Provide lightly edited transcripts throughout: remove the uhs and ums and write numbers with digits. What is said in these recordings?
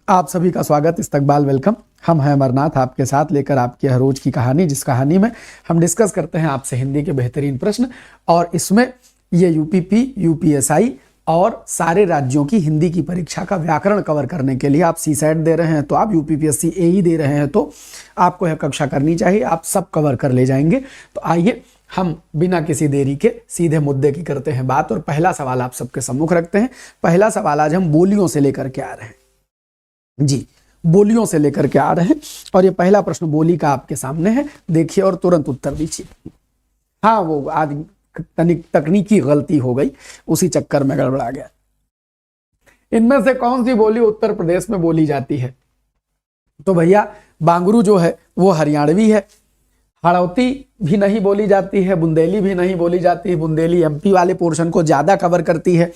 आप सभी का स्वागत, इस्तकबाल, वेलकम। हम हैं अमरनाथ, आपके साथ लेकर आपकी हर रोज की कहानी, जिस कहानी में हम डिस्कस करते हैं आपसे हिंदी के बेहतरीन प्रश्न। और इसमें ये यूपीपी, यूपीएसआई और सारे राज्यों की हिंदी की परीक्षा का व्याकरण कवर करने के लिए आप सीसेट दे रहे हैं तो आप यूपीपीएससी एई दे रहे हैं तो आपको यह कक्षा करनी चाहिए, आप सब कवर कर ले जाएंगे। तो आइए हम बिना किसी देरी के सीधे मुद्दे की करते हैं बात और पहला सवाल आप सबके सम्मुख रखते हैं। पहला सवाल आज हम बोलियों से लेकर के आ रहे हैं जी, बोलियों से लेकर के आ रहे हैं और ये पहला प्रश्न बोली का आपके सामने है, देखिए और तुरंत उत्तर दीजिए। हाँ, वो आज तकनीकी गलती हो गई, उसी चक्कर में गड़बड़ा गया। इनमें से कौन सी बोली उत्तर प्रदेश में बोली जाती है? तो भैया बांगरू जो है वो हरियाणवी है, हाड़ौती भी नहीं बोली जाती है, बुंदेली भी नहीं बोली जाती है। बुंदेली एमपी वाले पोर्शन को ज्यादा कवर करती है।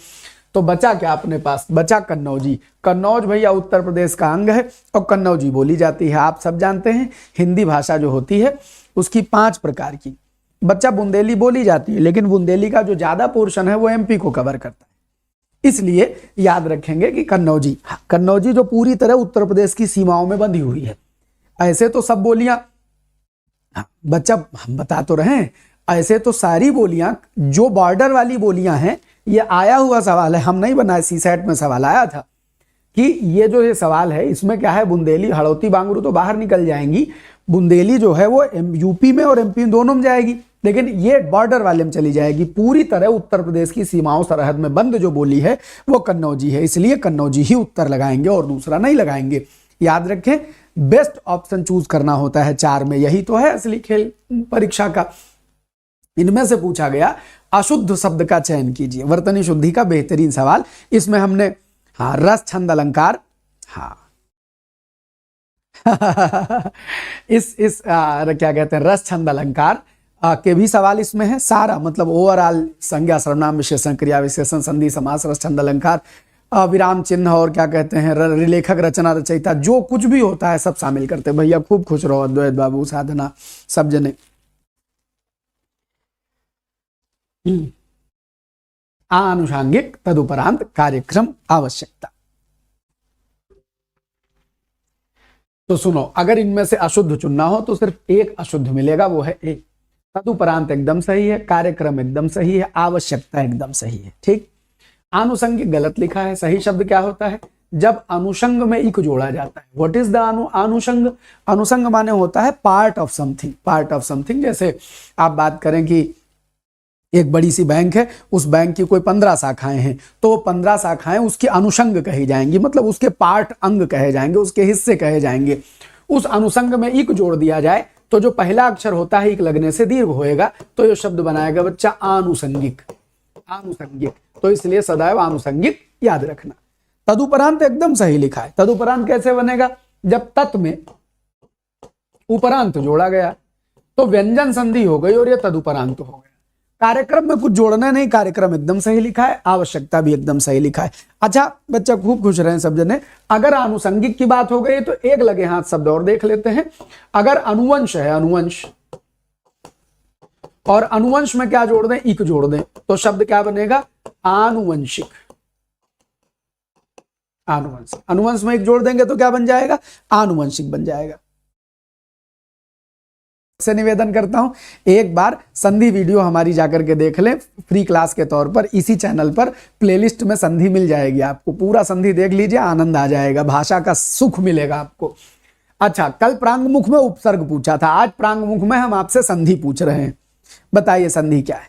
तो बचा क्या अपने पास? बचा कन्नौजी। कन्नौज भैया उत्तर प्रदेश का अंग है और कन्नौजी बोली जाती है। आप सब जानते हैं हिंदी भाषा जो होती है उसकी 5 प्रकार की। बच्चा बुंदेली बोली जाती है, लेकिन बुंदेली का जो ज्यादा पोर्शन है वो एमपी को कवर करता है, इसलिए याद रखेंगे कि कन्नौजी। कन्नौजी जो पूरी तरह उत्तर प्रदेश की सीमाओं में बंधी हुई है। ऐसे तो सब बोलियां, बच्चा हम बता तो रहे हैं, ऐसे तो सारी बोलियां जो बॉर्डर वाली बोलियां हैं, ये आया हुआ सवाल है, हम नहीं बनाए, सीसेट में सवाल आया था कि ये जो ये सवाल है इसमें क्या है, बुंदेली, हड़ौती, बांगरू तो बाहर निकल जाएंगी। बुंदेली जो है वो यूपी में और एमपी दोनों में जाएगी, लेकिन ये बॉर्डर वाले में चली जाएगी। पूरी तरह उत्तर प्रदेश की सीमाओं सरहद में बंद जो बोली है वो कन्नौजी है, इसलिए कन्नौजी ही उत्तर लगाएंगे और दूसरा नहीं लगाएंगे। याद रखें, बेस्ट ऑप्शन चूज करना होता है 4 में, यही तो है असली खेल परीक्षा का। इनमें से पूछा गया अशुद्ध शब्द का चयन कीजिए। वर्तनी शुद्धि का बेहतरीन सवाल। इसमें हमने रस छंद अलंकार, क्या कहते हैं, रस छंद अलंकार के भी सवाल इसमें है। सारा मतलब ओवरऑल संज्ञा, सर्वनाम, विशेषण, क्रिया विशेषण, संधि, समास, रस छंद अलंकार, विराम चिन्ह और क्या कहते हैं, लेखक, रचना, रचयिता, जो कुछ भी होता है सब शामिल करते हैं। भैया खूब खुश रहो, अद्वैत बाबू, साधना, सब जने। आनुषांगिक, तदुपरांत, कार्यक्रम, आवश्यकता। तो सुनो, अगर इनमें से अशुद्ध चुनना हो तो सिर्फ एक अशुद्ध मिलेगा, वो है एक। तदुपरांत एकदम सही है, कार्यक्रम एकदम सही है, आवश्यकता एकदम सही है। ठीक। आनुषंगिक गलत लिखा है। सही शब्द क्या होता है? जब अनुषंग में इक जोड़ा जाता है। व्हाट इज द अनुषंग? अनुषंग माने होता है part of something, part of something. जैसे आप बात करें कि एक बड़ी सी बैंक है, उस बैंक की कोई 15 शाखाएं हैं, तो 15 शाखाएं उसके अनुषंग कही जाएंगी, मतलब उसके पार्ट, अंग कहे जाएंगे, उसके हिस्से कहे जाएंगे। उस अनुषंग में इक जोड़ दिया जाए तो जो पहला अक्षर होता है इक लगने से दीर्घ होएगा, तो ये शब्द बनाएगा बच्चा आनुषंगिक। आनुषंगिक, तो इसलिए सदैव आनुषंगिक याद रखना। तदुपरांत एकदम सही लिखा है। तदुपरांत कैसे बनेगा? जब तत् में उपरांत जोड़ा गया तो व्यंजन संधि हो गई और यह तदुपरांत हो गया। कार्यक्रम में कुछ जोड़ना नहीं, कार्यक्रम एकदम सही लिखा है, आवश्यकता भी एकदम सही लिखा है। अच्छा बच्चा खूब खुश रहे सब जने। अगर आनुषंगिक की बात हो गई तो एक लगे हाथ शब्द और देख लेते हैं। अगर अनुवंश है, अनुवंश, और अनुवंश में क्या जोड़ दें? इक जोड़ दें, तो शब्द क्या बनेगा? आनुवंशिक। आनुवंश, अनुवंश में एक जोड़ देंगे तो क्या बन जाएगा? आनुवंशिक बन जाएगा। से निवेदन करता हूं, एक बार संधि वीडियो हमारी जाकर के देख लें फ्री क्लास के तौर पर। इसी चैनल पर प्लेलिस्ट में संधि मिल जाएगी आपको, पूरा संधि देख लीजिए, आनंद आ जाएगा, भाषा का सुख मिलेगा आपको। अच्छा, कल प्रांगमुख में उपसर्ग पूछा था, आज प्रांगमुख में हम आपसे संधि पूछ रहे हैं। बताइए संधि क्या है?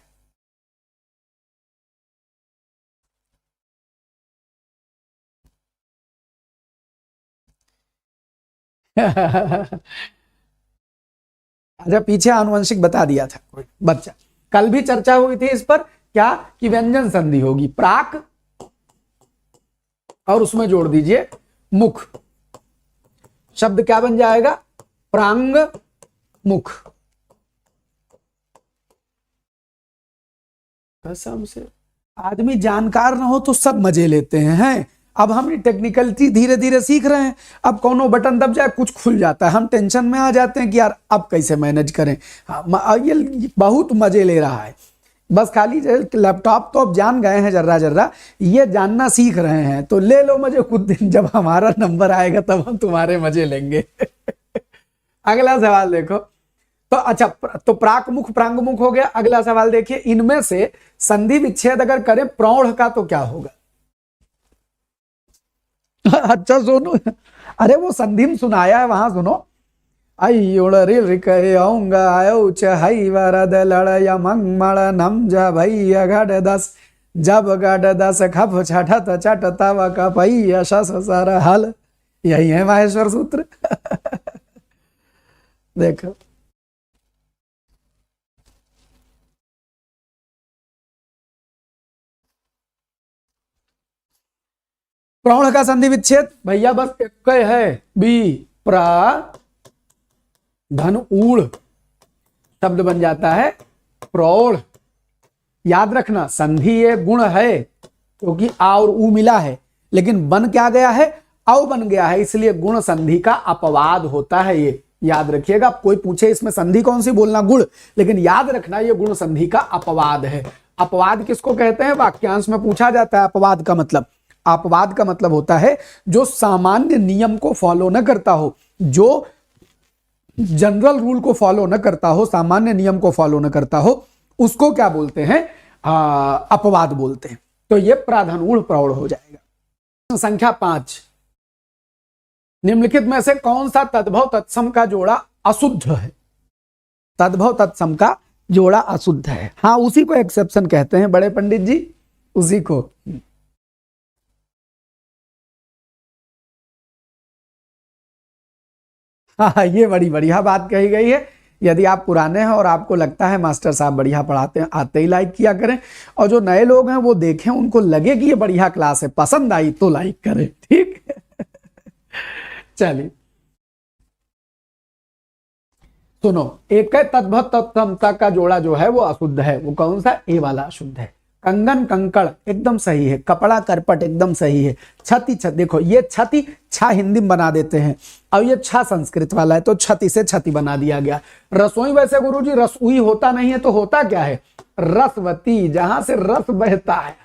अच्छा, पीछे आनुवंशिक बता दिया था कोई बच्चा, कल भी चर्चा हुई थी इस पर, क्या कि व्यंजन संधि होगी प्राक और उसमें जोड़ दीजिए मुख, शब्द क्या बन जाएगा? प्रांग मुख। कसम से आदमी जानकार ना हो तो सब मजे लेते हैं। अब हम टेक्निकलिटी धीरे धीरे सीख रहे हैं। अब कोनो बटन दब जाए कुछ खुल जाता है, हम टेंशन में आ जाते हैं कि यार अब कैसे मैनेज करें। ये बहुत मजे ले रहा है। बस खाली लैपटॉप तो अब जान गए हैं जर्रा जर्रा, ये जानना सीख रहे हैं। तो ले लो मजे कुछ दिन, जब हमारा नंबर आएगा तब हम तुम्हारे मजे लेंगे। अगला सवाल देखो। तो अच्छा, तो प्राकमुख प्रांगमुख हो गया। अगला सवाल देखिए, इनमें से संधि विच्छेद अगर करें प्रौढ़ का तो क्या होगा? अच्छा सुनो, अरे वो संधि में सुनाया है, वहां सुनो। वरद लड़य मंगमण नम भैया घट दस, जब गढ़ दस खप छठत चट तव कपैया शस सर हल। यही है माहेश्वर सूत्र। देखो प्रौढ़ का संधि विच्छेद भैया बस एक है, बी प्रा धन ऊढ़, शब्द बन जाता है प्रौढ़। याद रखना संधि ये गुण है क्योंकि आ और ऊ मिला है, लेकिन बन क्या गया है? औ बन गया है, इसलिए गुण संधि का अपवाद होता है। ये याद रखिएगा। कोई पूछे इसमें संधि कौन सी, बोलना गुण, लेकिन याद रखना ये गुण संधि का अपवाद है। अपवाद किसको कहते हैं? वाक्यांश में पूछा जाता है अपवाद का मतलब। अपवाद का मतलब होता है जो सामान्य नियम को फॉलो न करता हो, जो जनरल रूल को फॉलो न करता हो, सामान्य नियम को फॉलो न करता हो, उसको क्या बोलते हैं? अपवाद बोलते हैं। तो ये प्राधानूढ़ प्रौढ़ हो जाएगा। संख्या 5, निम्नलिखित में से कौन सा तद्भव तत्सम का जोड़ा अशुद्ध है? तद्भव तत्सम का जोड़ा अशुद्ध है। हाँ, उसी को एक्सेप्शन कहते हैं बड़े पंडित जी, उसी को। हाँ, ये बड़ी बढ़िया बात कही गई है। यदि आप पुराने हैं और आपको लगता है मास्टर साहब बढ़िया पढ़ाते हैं, आते ही लाइक किया करें, और जो नए लोग हैं वो देखें, उनको लगे कि ये बढ़िया क्लास है, पसंद आई तो लाइक करें, ठीक है। चलिए सुनो, एक तद्भव तत्समता का जोड़ा जो है वो अशुद्ध है। वो कौन सा? ए वाला अशुद्ध है। कंगन कंकड़ एकदम सही है, कपड़ा करपट एकदम सही है। छति छत, देखो ये छति छा हिंदी में बना देते हैं, और ये छा संस्कृत वाला है, तो छति से छति बना दिया गया। रसोई वैसे गुरुजी रसोई होता नहीं है, तो होता क्या है? रसवती, जहां से रस बहता है,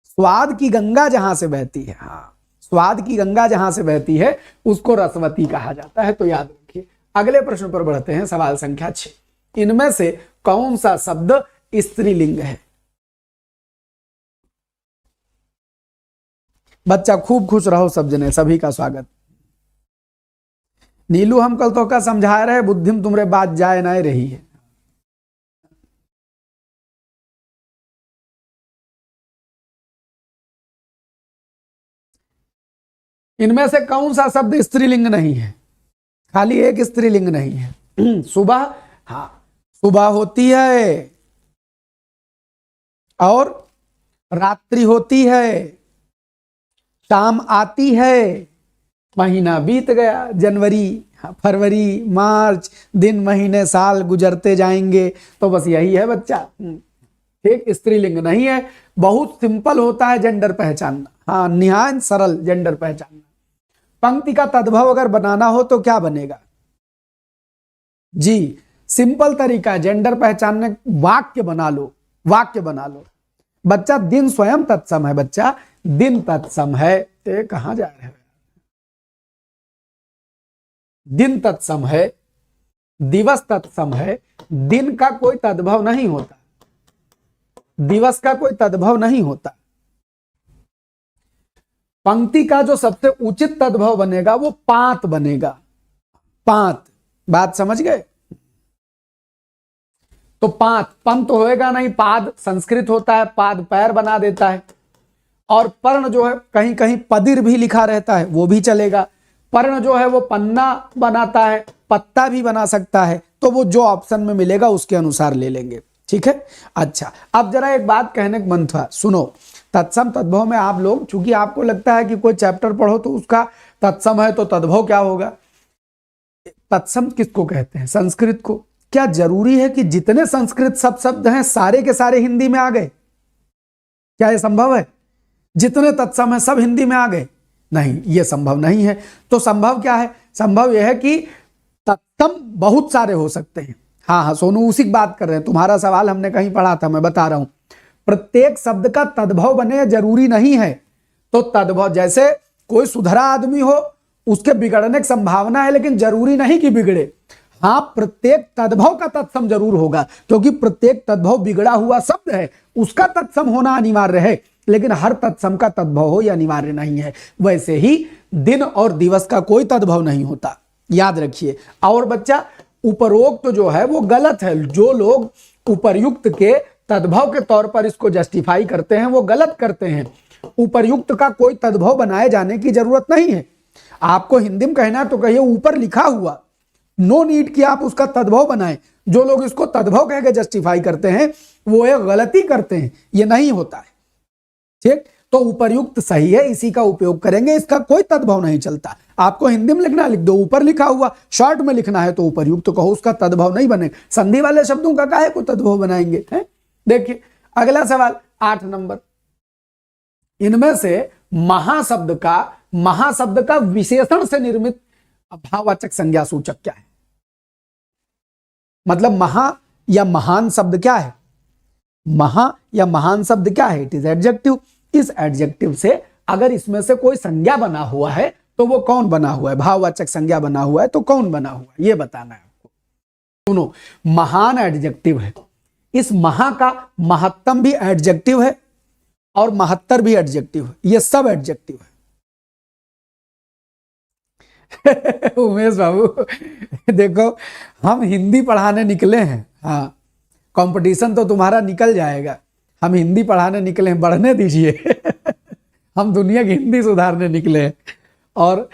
स्वाद की गंगा जहां से बहती है। हाँ, स्वाद की गंगा जहां से बहती है उसको रसवती कहा जाता है। तो याद रखिए। अगले प्रश्न पर बढ़ते हैं, सवाल संख्या 6। इनमें से कौन सा शब्द स्त्रीलिंग है? बच्चा खूब खुश रहो, सब जने, सभी का स्वागत। नीलू हम कल तो का समझा रहे, बुद्धि में तुमरे बात जाए ना रही है। इनमें से कौन सा शब्द स्त्रीलिंग नहीं है? खाली एक स्त्रीलिंग नहीं है। सुबह, हाँ सुबह होती है, और रात्रि होती है, शाम आती है, महीना बीत गया, जनवरी, फरवरी, मार्च, दिन महीने साल गुजरते जाएंगे। तो बस यही है बच्चा, ठीक, स्त्रीलिंग नहीं है। बहुत सिंपल होता है जेंडर पहचानना। हाँ, निहायत सरल जेंडर पहचानना। पंक्ति का तद्भव अगर बनाना हो तो क्या बनेगा जी? सिंपल तरीका है जेंडर पहचानने, वाक्य बना लो, वाक्य बना लो। बच्चा दिन स्वयं तत्सम है, बच्चा दिन तत्सम है। कहां जा रहे हैं? दिन तत्सम है, दिवस तत्सम है। दिन का कोई तद्भव नहीं होता, दिवस का कोई तद्भव नहीं होता। पंक्ति का जो सबसे उचित तद्भव बनेगा वो पात बनेगा, पात। बात समझ गए? तो पात, पंत तो होएगा नहीं, पाद संस्कृत होता है, पाद पैर बना देता है। और पर्ण जो है, कहीं कहीं पदिर भी लिखा रहता है, वो भी चलेगा। पर्ण जो है वो पन्ना बनाता है, पत्ता भी बना सकता है। तो वो जो ऑप्शन में मिलेगा उसके अनुसार ले लेंगे, ठीक है। अच्छा, अब जरा एक बात कहने का मन था, सुनो। तत्सम तद्भव में आप लोग, चूंकि आपको लगता है कि कोई चैप्टर पढ़ो तो उसका तत्सम है तो तद्भव क्या होगा? तत्सम किसको कहते हैं? संस्कृत को। क्या जरूरी है कि जितने संस्कृत सब शब्द हैं सारे के सारे हिंदी में आ गए? क्या यह संभव है? जितने तत्सम है सब हिंदी में आ गए? नहीं, यह संभव नहीं है। तो संभव क्या है? संभव यह है कि तत्सम बहुत सारे हो सकते हैं, हाँ हाँ सोनू, उसी की बात कर रहे हैं। तुम्हारा सवाल हमने कहीं पढ़ा था, मैं बता रहा हूं। प्रत्येक शब्द का तद्भव बने जरूरी नहीं है। तो तद्भव, जैसे कोई सुधरा आदमी हो, उसके बिगड़ने की संभावना है, लेकिन जरूरी नहीं कि बिगड़े। हाँ, प्रत्येक तद्भव का तत्सम जरूर होगा, क्योंकि प्रत्येक तद्भव बिगड़ा हुआ शब्द है, उसका तत्सम होना अनिवार्य है, लेकिन हर तत्सम का तद्भव हो यह अनिवार्य नहीं है। वैसे ही दिन और दिवस का कोई तद्भव नहीं होता, याद रखिए। और बच्चा, उपरोक्त जो है वो गलत है। जो लोग उपर्युक्त के तद्भव के तौर पर इसको जस्टिफाई करते हैं वो गलत करते हैं। उपर्युक्त का कोई तद्भव बनाए जाने की जरूरत नहीं है। आपको हिंदी में कहना तो कहिए ऊपर लिखा हुआ, नो नीड कि आप उसका तद्भव बनाएं। जो लोग इसको तद्भव कह के जस्टिफाई करते हैं वो एक गलती करते हैं, ये नहीं होता है। ठीक, तो उपर्युक्त सही है, इसी का उपयोग करेंगे, इसका कोई तद्भव नहीं चलता। आपको हिंदी में लिखना लिख दो, ऊपर लिखा हुआ, शॉर्ट में लिखना है तो उपर्युक्त कहो, उसका तद्भव नहीं बने। संधि वाले शब्दों का काहे को तद्भव बनाएंगे, हैं? देखिए अगला सवाल 8 नंबर। इनमें से महाशब्द का विशेषण से निर्मित भाववाचक संज्ञा सूचक क्या है? मतलब महा या महान शब्द क्या है? महा या महान शब्द क्या है? It is adjective. इस एडजेक्टिव से अगर इसमें से कोई संज्ञा बना हुआ है तो वो कौन बना हुआ है? भाववाचक संज्ञा बना हुआ है तो कौन बना हुआ है, ये बताना है आपको। सुनो, महान एडजेक्टिव है, इस महा का महत्तम भी एडजेक्टिव है और महत्तर भी एडजेक्टिव है, ये सब एडजेक्टिव है। उमेश बाबू देखो, हम हिंदी पढ़ाने निकले हैं। हाँ, कंपटीशन तो तुम्हारा निकल जाएगा, हम हिंदी पढ़ाने निकले हैं, बढ़ने दीजिए। हम दुनिया की हिंदी सुधारने निकले हैं। और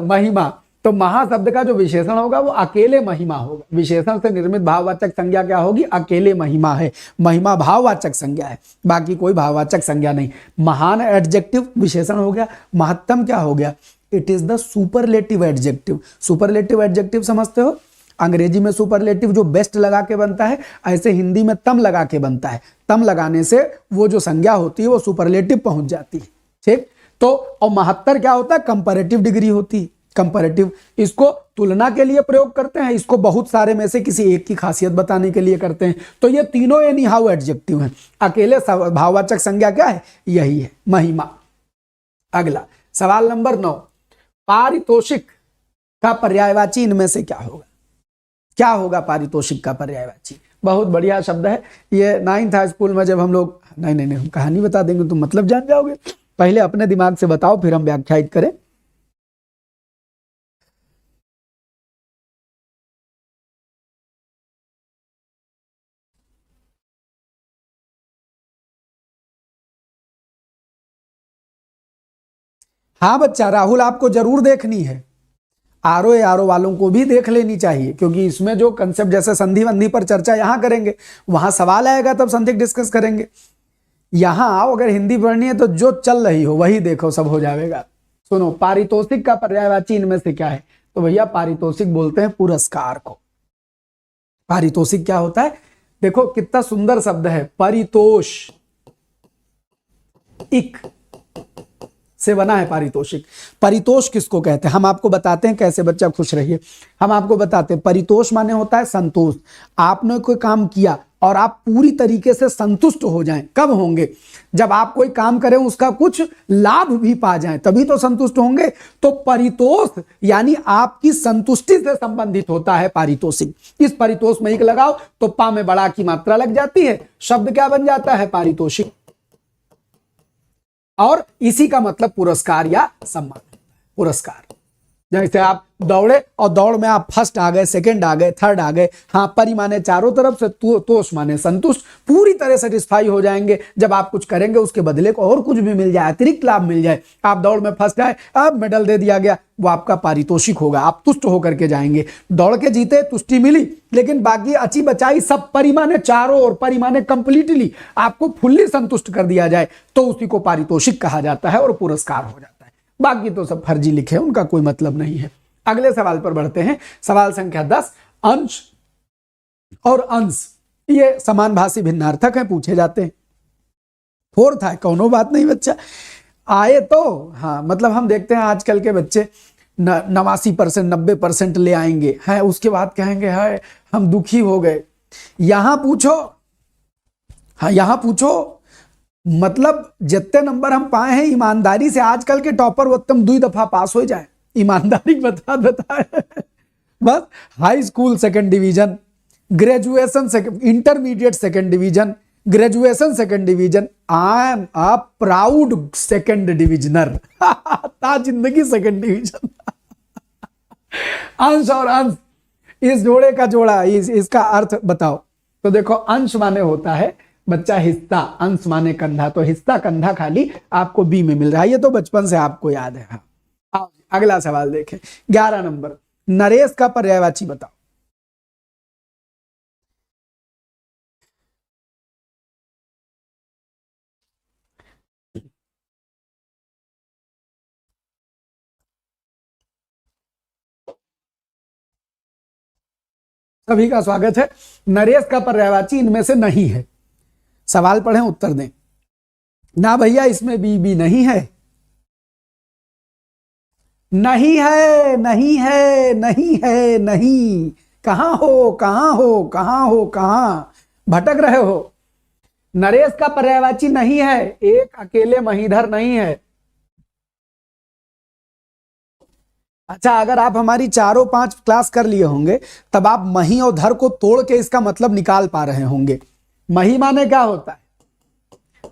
महिमा, तो महाशब्द का जो विशेषण होगा वो अकेले महिमा होगा। विशेषण से निर्मित भाववाचक संज्ञा क्या होगी? अकेले महिमा है। महिमा भाववाचक संज्ञा है, बाकी कोई भाववाचक संज्ञा नहीं। महान एडजेक्टिव विशेषण हो गया। महत्तम क्या हो गया? It is the superlative adjective. Superlative adjective समझते हो? अंग्रेजी में सुपरलेटिव जो बेस्ट लगा के बनता है, ऐसे हिंदी में तम लगा के बनता है। तम लगाने से वो जो संज्ञा होती है वो सुपरलेटिव पहुंच जाती है। ठीक, तो और महत्तर क्या होता है? कंपैरेटिव डिग्री होती है। कंपैरेटिव, इसको तुलना के लिए प्रयोग करते हैं, इसको बहुत सारे में से किसी एक की खासियत बताने के लिए करते हैं। तो ये तीनों एनी हाउ एडजेक्टिव हैं। अकेले भाववाचक संज्ञा क्या है? यही है, महिमा। अगला सवाल नंबर 9, पारितोषिक का पर्यायवाची इनमें से क्या होगा? क्या होगा पारितोषिक का पर्यायवाची? बहुत बढ़िया शब्द है ये। 9th हाई स्कूल में जब हम लोग, नहीं हम कहानी बता देंगे तुम मतलब जान जाओगे। पहले अपने दिमाग से बताओ फिर हम व्याख्यायित करें। हाँ बच्चा, राहुल आपको जरूर देखनी है। आरओ वालों को भी देख लेनी चाहिए, क्योंकि इसमें जो कंसेप्ट, जैसे संधि वंधि पर चर्चा यहां करेंगे, वहां सवाल आएगा तब संधि डिस्कस करेंगे। यहां आओ, अगर हिंदी पढ़नी है तो जो चल रही हो वही देखो, सब हो जाएगा। सुनो, पारितोषिक का पर्यायवाची इनमें से क्या है? तो भैया पारितोषिक बोलते हैं पुरस्कार को। पारितोषिक क्या होता है? देखो कितना सुंदर शब्द है, परितोष, इक से बना है पारितोषिक। परितोष किसको कहते हैं हम आपको बताते हैं, कैसे बच्चा खुश रहिए। हम आपको बताते हैं, परितोष माने होता है संतोष। आपने कोई काम किया और आप पूरी तरीके से संतुष्ट हो जाएं। कब होंगे? जब आप कोई काम करें उसका कुछ लाभ भी पा जाएं, तभी तो संतुष्ट होंगे। तो परितोष यानी आपकी संतुष्टि से संबंधित होता है पारितोषिक। इस परितोष में एक लगाओ तो पा में बड़ा की मात्रा लग जाती है, शब्द क्या बन जाता है? पारितोषिक। और इसी का मतलब पुरस्कार या सम्मान। पुरस्कार, जैसे आप दौड़े और दौड़ में आप फर्स्ट आ गए, सेकंड आ गए, थर्ड आ गए। हाँ, परि माने चारों तरफ से, तोष माने संतुष्ट, पूरी तरह सेटिस्फाई हो जाएंगे। जब आप कुछ करेंगे उसके बदले को और कुछ भी मिल जाए, अतिरिक्त लाभ मिल जाए। आप दौड़ में फर्स्ट आए, अब मेडल दे दिया गया, वो आपका पारितोषिक होगा। आप तुष्ट होकर के जाएंगे। दौड़ के जीते, तुष्टि मिली, लेकिन बाकी अच्छी बचाई सब, परि माने चारों और, परि माने कंप्लीटली आपको फुल्ली संतुष्ट कर दिया जाए, तो उसी को पारितोषिक कहा जाता है और पुरस्कार हो जाता है। बाकी तो सब फर्जी लिखे, उनका कोई मतलब नहीं है। अगले सवाल पर बढ़ते हैं। सवाल संख्या 10, अंश और अंश ये समानभाषी भिन्नार्थक हैं, पूछे जाते हैं। 4th है, कौनो बात नहीं बच्चा, आए तो। हाँ, मतलब हम देखते हैं आजकल के बच्चे 89%, 90% ले आएंगे हैं, उसके बाद कहेंगे हाय हम दुखी हो गए। यहां पूछो, हाँ यहां पूछो, मतलब जितने नंबर हम पाए हैं ईमानदारी से, आजकल के टॉपर वो तुम 2 दफा पास हो जाए, ईमानदारी बताए बस। High school second division, graduation intermediate second division, graduation second division, I am a proud second divisioner ता जिंदगी सेकंड डिवीजन अंश और अंश, इस जोड़े का जोड़ा, इसका अर्थ बताओ। तो देखो अंश माने होता है बच्चा हिस्सा, अंश माने कंधा, तो हिस्सा कंधा खाली आपको बी में मिल रहा है, ये तो बचपन से आपको याद है। हाँ अगला सवाल देखें, 11 नंबर, नरेश का पर्यायवाची बताओ। सभी का स्वागत है। नरेश का पर्यायवाची इनमें से नहीं है। सवाल पढ़ें उत्तर दें। ना भैया इसमें बी नहीं है, नहीं है, नहीं है, नहीं है, नहीं। कहां हो, कहां हो, कहां हो, कहां भटक रहे हो। नरेश का पर्यायवाची नहीं है, एक अकेले महीधर नहीं है। अच्छा अगर आप हमारी 4-5 क्लास कर लिए होंगे तब आप मही और धर को तोड़ के इसका मतलब निकाल पा रहे होंगे। मही माने क्या होता है,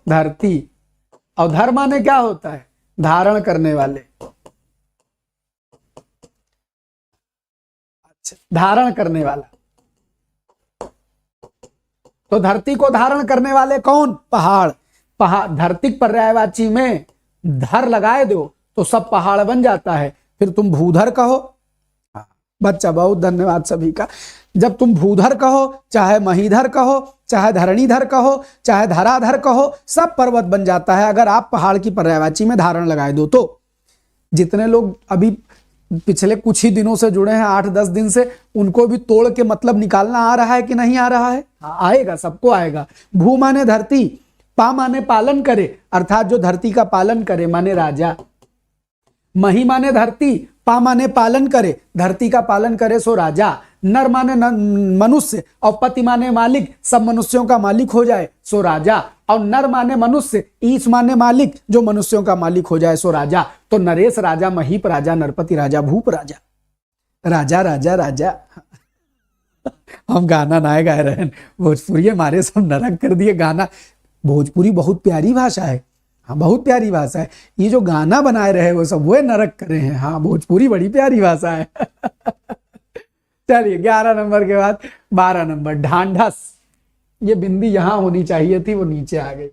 धरती, और धर माने क्या होता है, धारण करने वाले। अच्छा धारण करने वाला, तो धरती को धारण करने वाले कौन, पहाड़। पहाड़ धरती पर्यायवाची में धर लगाए दो तो सब पहाड़ बन जाता है, फिर तुम भूधर कहो। बच्चा बहुत धन्यवाद सभी का। जब तुम भूधर कहो, चाहे महीधर कहो, चाहे धरणीधर कहो, चाहे धराधर कहो, सब पर्वत बन जाता है अगर आप पहाड़ की पर्यायवाची में धारण लगाए दो तो। जितने लोग अभी पिछले कुछ ही दिनों से जुड़े हैं, 8-10 दिन से, उनको भी तोड़ के मतलब निकालना आ रहा है कि नहीं आ रहा है? आएगा, सबको आएगा। भू माने धरती, पा माने पालन करे, अर्थात जो धरती का पालन करे माने राजा। मही माने धरती, पा माने पालन करे, धरती का पालन करे सो राजा। नर माने मनुष्य और पति माने मालिक, सब मनुष्यों का मालिक हो जाए सो राजा। और नर माने मनुष्य, ईश माने मालिक, जो मनुष्यों का मालिक हो जाए सो राजा। तो नरेश राजा, महीप राजा, नरपति राजा, भूप राजा, राजा राजा राजा हम गाना ना गा रहे हैं, भोजपुरी हमारे सब नरक कर दिए गाना। भोजपुरी बहुत प्यारी भाषा है, हाँ बहुत प्यारी भाषा है। ये जो गाना बनाए रहे वो सब वो नरक करे हैं। हाँ भोजपुरी बड़ी प्यारी भाषा है चलिए 11 नंबर के बाद 12 नंबर, ढांढस। ये बिंदी यहां होनी चाहिए थी, वो नीचे आ गई।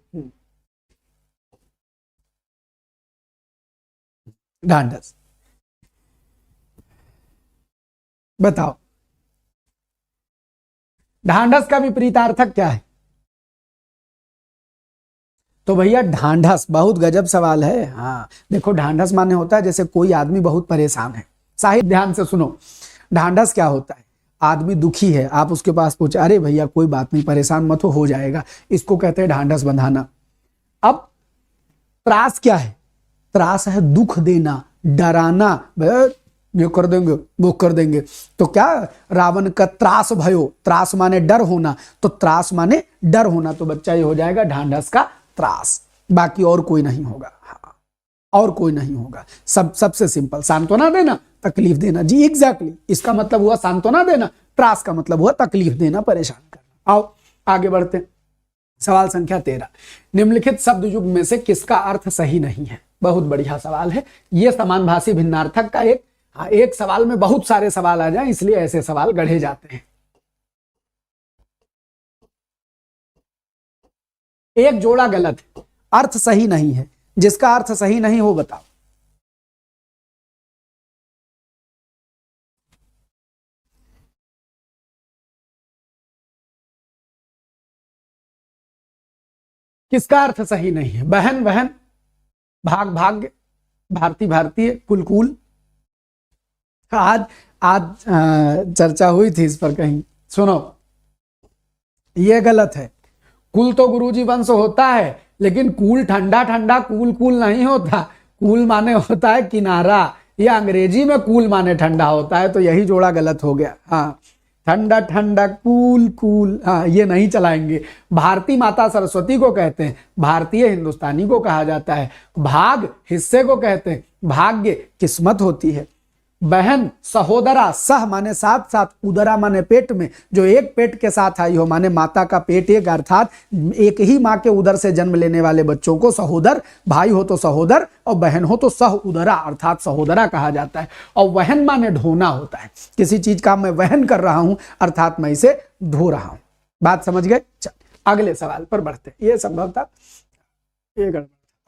ढांढस बताओ, ढांढस का विपरीतार्थक क्या है? तो भैया ढांढस, बहुत गजब सवाल है। हाँ देखो ढांढस माने होता है जैसे कोई आदमी बहुत परेशान है। साहित्य ध्यान से सुनो, ढांढस क्या होता है, आदमी दुखी है, आप उसके पास पूछे अरे भैया कोई बात नहीं, परेशान मत हो जाएगा, इसको कहते हैं ढांढस बंधाना। अब त्रास क्या है, त्रास है दुख देना, डराना, ये कर देंगे वो कर देंगे। तो क्या रावण का त्रास भयो, त्रास माने डर होना, तो त्रास माने डर होना, तो बच्चा ये हो जाएगा ढांढस का त्रास। बाकी और कोई नहीं होगा, हाँ और कोई नहीं होगा। सबसे सिंपल, सांत्वना देना, तकलीफ देना। जी एग्जैक्टली, इसका मतलब हुआ सांत्वना देना, त्रास का मतलब हुआ तकलीफ देना, परेशान करना। आओ आगे बढ़ते। सवाल संख्या 13, निम्नलिखित शब्द युग में से किसका अर्थ सही नहीं है? बहुत बढ़िया सवाल है ये। समानभाषी भिन्नार्थक का एक सवाल में बहुत सारे सवाल आ जाए, इसलिए ऐसे सवाल गढ़े जाते हैं। एक जोड़ा गलत है, अर्थ सही नहीं है, जिसका अर्थ सही नहीं हो बताओ। किसका अर्थ सही नहीं है? बहन बहन, भाग भाग्य, भारती भारतीय, कुल कुल। आज चर्चा हुई थी इस पर कहीं, सुनो ये गलत है। कुल तो गुरुजी वंश होता है, लेकिन कूल ठंडा ठंडा कूल कूल नहीं होता। कूल माने होता है किनारा, ये अंग्रेजी में कूल माने ठंडा होता है, तो यही जोड़ा गलत हो गया। हाँ, ठंडा ठंडा कूल कूल, हाँ ये नहीं चलाएंगे। भारती माता सरस्वती को कहते हैं, भारतीय हिंदुस्तानी को कहा जाता है। भाग हिस्से को कहते हैं, भाग्य किस्मत होती है। बहन सहोदरा, सह माने साथ साथ, उदरा माने पेट में, जो एक पेट के साथ आई हो, माने माता का पेट एक, अर्थात एक ही माँ के उदर से जन्म लेने वाले बच्चों को सहोदर, भाई हो तो सहोदर और बहन हो तो सह उदरा अर्थात सहोदरा कहा जाता है। और वहन माने ढोना होता है, किसी चीज का मैं वहन कर रहा हूं अर्थात मैं इसे ढो रहा हूं। बात समझ गए? अगले सवाल पर बढ़ते। ये संभवतः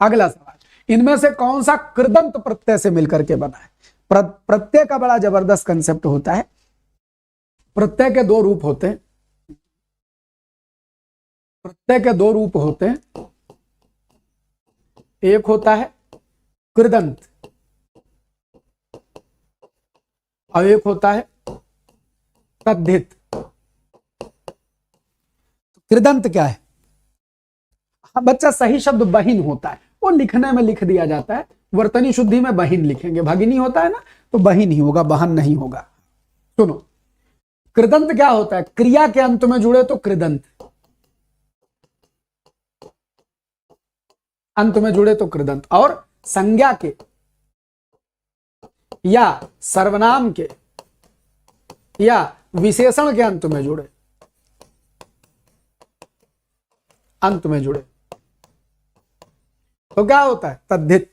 अगला सवाल, इनमें से कौन सा कृदंत प्रत्यय से मिलकर के बना है? प्रत्यय का बड़ा जबरदस्त कंसेप्ट होता है। प्रत्यय के दो रूप होते हैं, प्रत्यय के दो रूप होते हैं। एक होता है कृदंत और एक होता है तद्धित। कृदंत क्या है? बच्चा सही शब्द बहिन होता है, वो लिखने में लिख दिया जाता है, वर्तनी शुद्धि में बहिन लिखेंगे, भगिनी होता है ना तो बहिन ही होगा, बहन नहीं होगा। सुनो, कृदंत क्या होता है? क्रिया के अंत में जुड़े तो कृदंत, अंत में जुड़े तो कृदंत, और संज्ञा के या सर्वनाम के या विशेषण के अंत में जुड़े, अंत में जुड़े तो क्या होता है? तद्धित।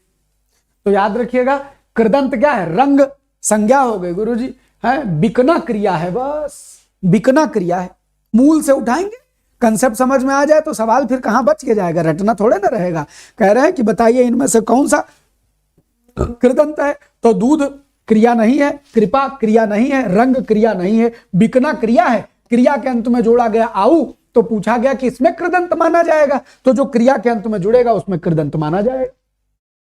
तो याद रखिएगा, कृदंत क्या है? रंग संज्ञा हो गई गुरुजी, है बिकना क्रिया है, बस बिकना क्रिया है। मूल से उठाएंगे, कंसेप्ट समझ में आ जाए तो सवाल फिर कहां बच के जाएगा, रटना थोड़े ना रहेगा। कह रहे हैं कि बताइए इनमें से कौन सा कृदंत है? तो दूध क्रिया नहीं है, कृपा क्रिया नहीं है, रंग क्रिया नहीं है, बिकना क्रिया है। क्रिया के अंत में जोड़ा गया आऊ, तो पूछा गया कि इसमें कृदंत माना जाएगा, तो जो क्रिया के अंत में जुड़ेगा उसमें कृदंत माना जाएगा।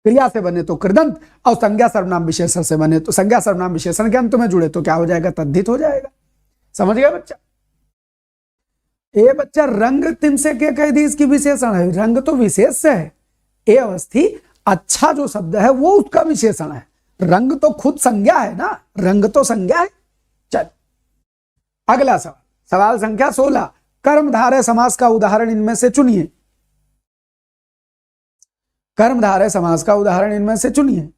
क्रिया से बने तो कृदंत, और संज्ञा सर्वनाम विशेषण से बने तो, संज्ञा सर्वनाम विशेषण के अंत में जुड़े तो क्या हो जाएगा? तद्धित हो जाएगा। समझ गया बच्चा? ए बच्चा, रंग तिन से क्या कह दी? इसकी विशेषण है। रंग तो विशेष से है, ए अवस्थी अच्छा जो शब्द है वो उसका विशेषण है। रंग तो खुद संज्ञा है ना, रंग तो संज्ञा है। चल अगला सवाल, सवाल संख्या 16, कर्मधारय समास का उदाहरण इनमें से चुनिए। कर्मधारय समास का उदाहरण इनमें से चुनिए।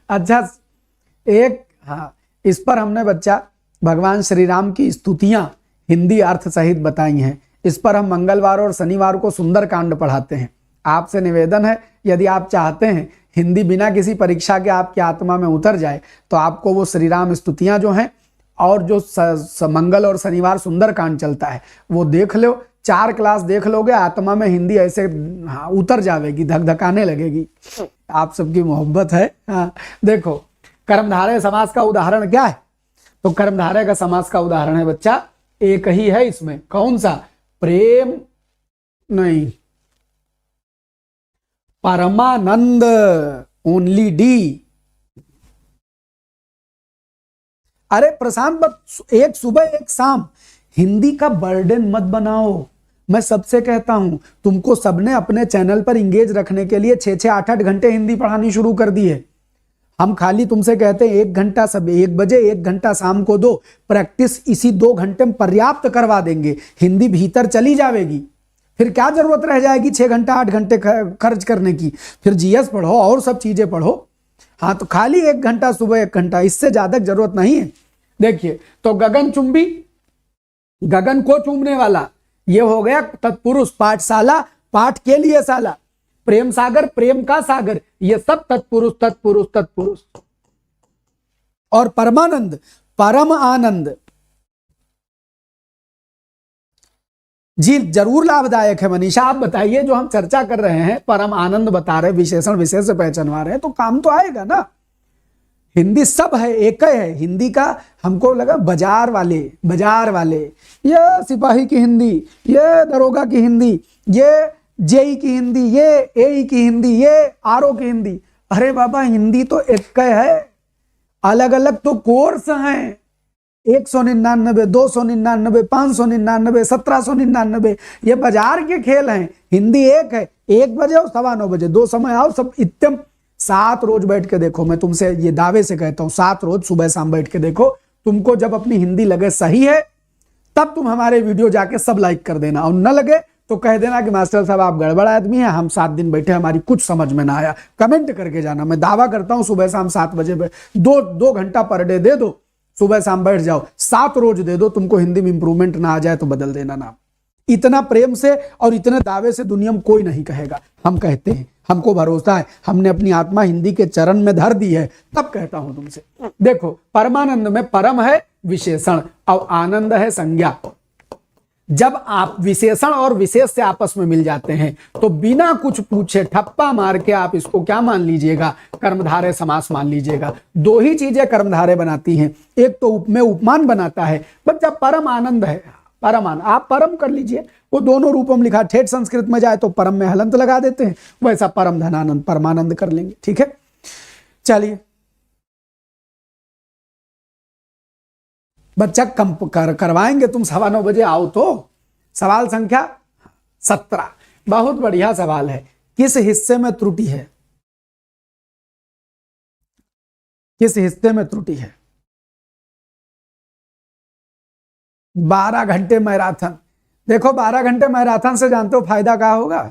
अच्छा, एक, हाँ इस पर हमने बच्चा भगवान श्री राम की स्तुतियां हिंदी अर्थ सहित बताई हैं। इस पर हम मंगलवार और शनिवार को सुंदर कांड पढ़ाते हैं। आपसे निवेदन है, यदि आप चाहते हैं हिंदी बिना किसी परीक्षा के आपकी आत्मा में उतर जाए, तो आपको वो श्री राम स्तुतियां जो हैं और जो मंगल और शनिवार सुंदर कांड चलता है वो देख लो। 4 क्लास देख लोगे, आत्मा में हिंदी ऐसे हाँ उतर जाएगी, धकधकाने लगेगी। आप सबकी मोहब्बत है। हाँ देखो, कर्मधारय समास का उदाहरण क्या है? तो कर्मधारय का समास का उदाहरण है बच्चा, एक ही है इसमें। कौन सा? प्रेम नहीं, परमानंद, ओनली डी। अरे प्रशांत, एक सुबह एक शाम, हिंदी का बर्डन मत बनाओ। मैं सबसे कहता हूं, तुमको सबने अपने चैनल पर इंगेज रखने के लिए 6-6, 8-8 घंटे हिंदी पढ़ानी शुरू कर दी है। हम खाली तुमसे कहते हैं 1 घंटा सब 1 बजे, 1 घंटा शाम को दो। प्रैक्टिस इसी 2 घंटे में पर्याप्त करवा देंगे, हिंदी भीतर चली जाएगी। फिर क्या जरूरत रह जाएगी 6 घंटा 8 घंटे खर्च करने की? फिर जीएस पढ़ो और सब चीजें पढ़ो। हाँ तो खाली 1 घंटा सुबह 1 घंटा, इससे ज्यादा जरूरत नहीं है। देखिए, तो गगन चुंबी, गगन को चूमने वाला, ये हो गया तत्पुरुष। पाठशाला, पाठ के लिए शाला। प्रेम सागर, प्रेम का सागर, ये सब तत्पुरुष तत्पुरुष तत्पुरुष। और परमानंद, परम आनंद जी जरूर लाभदायक है। मनीषा आप बताइए, जो हम चर्चा कर रहे हैं परम आनंद बता रहे, विशेषण विशेष से पहचानवा रहे हैं, तो काम तो आएगा ना। हिंदी सब है, एक है। हिंदी का हमको लगा बाजार वाले, बाजार वाले, ये सिपाही की हिंदी, ये दरोगा की हिंदी, ये जेई की हिंदी, ये एई की हिंदी, ये आरओ की हिंदी। अरे बाबा, हिंदी तो एक है, अलग अलग तो कोर्स हैं। 199, 299, 599, 1799, ये बाजार के खेल हैं। हिंदी एक है, 1 बजे और 9:15 बजे, 2 समय आओ सब। इतने 7 रोज बैठ के देखो, मैं तुमसे ये दावे से कहता हूं, 7 रोज सुबह शाम बैठ के देखो। तुमको जब अपनी हिंदी लगे सही है तब तुम हमारे वीडियो जाके सब लाइक कर देना, और न लगे तो कह देना कि मास्टर साहब आप गड़बड़ आदमी हैं, हम 7 दिन बैठे हमारी कुछ समझ में ना आया। कमेंट करके जाना। मैं दावा करता हूं सुबह शाम 7 बजे 2 घंटा पर डे दे दो, सुबह शाम बैठ जाओ, 7 रोज दे दो, तुमको हिंदी में इंप्रूवमेंट ना आ जाए तो बदल देना नाम। इतना प्रेम से और इतने दावे से दुनिया में कोई नहीं कहेगा, हम कहते हैं, हमको भरोसा है, हमने अपनी आत्मा हिंदी के चरण में धर दी है, तब कहता हूं तुमसे। देखो, परमानंद में परम है विशेषण और आनंद है संज्ञा। जब आप विशेषण और विशेष से आपस में मिल जाते हैं तो बिना कुछ पूछे ठप्पा मार के आप इसको क्या मान लीजिएगा, कर्मधारय समास मान लीजिएगा। 2 ही चीजें कर्मधारय बनाती हैं, एक तो उपमेय उपमान बनाता है, बच्चा परम आनंद है, परम आनंद आप परम कर लीजिए, वो दोनों रूपों में लिखा। ठेठ संस्कृत में जाए तो परम में हलंत लगा देते हैं, वैसा परम धनानंद परमानंद कर लेंगे। ठीक है, चलिए बच्चा कम करवाएंगे, तुम 9:15 बजे आओ। तो सवाल संख्या 17, बहुत बढ़िया सवाल है। किस हिस्से में त्रुटि है? किस हिस्से में त्रुटि है? 12 घंटे मैराथन। देखो 12 घंटे मैराथन से जानते हो फायदा क्या होगा?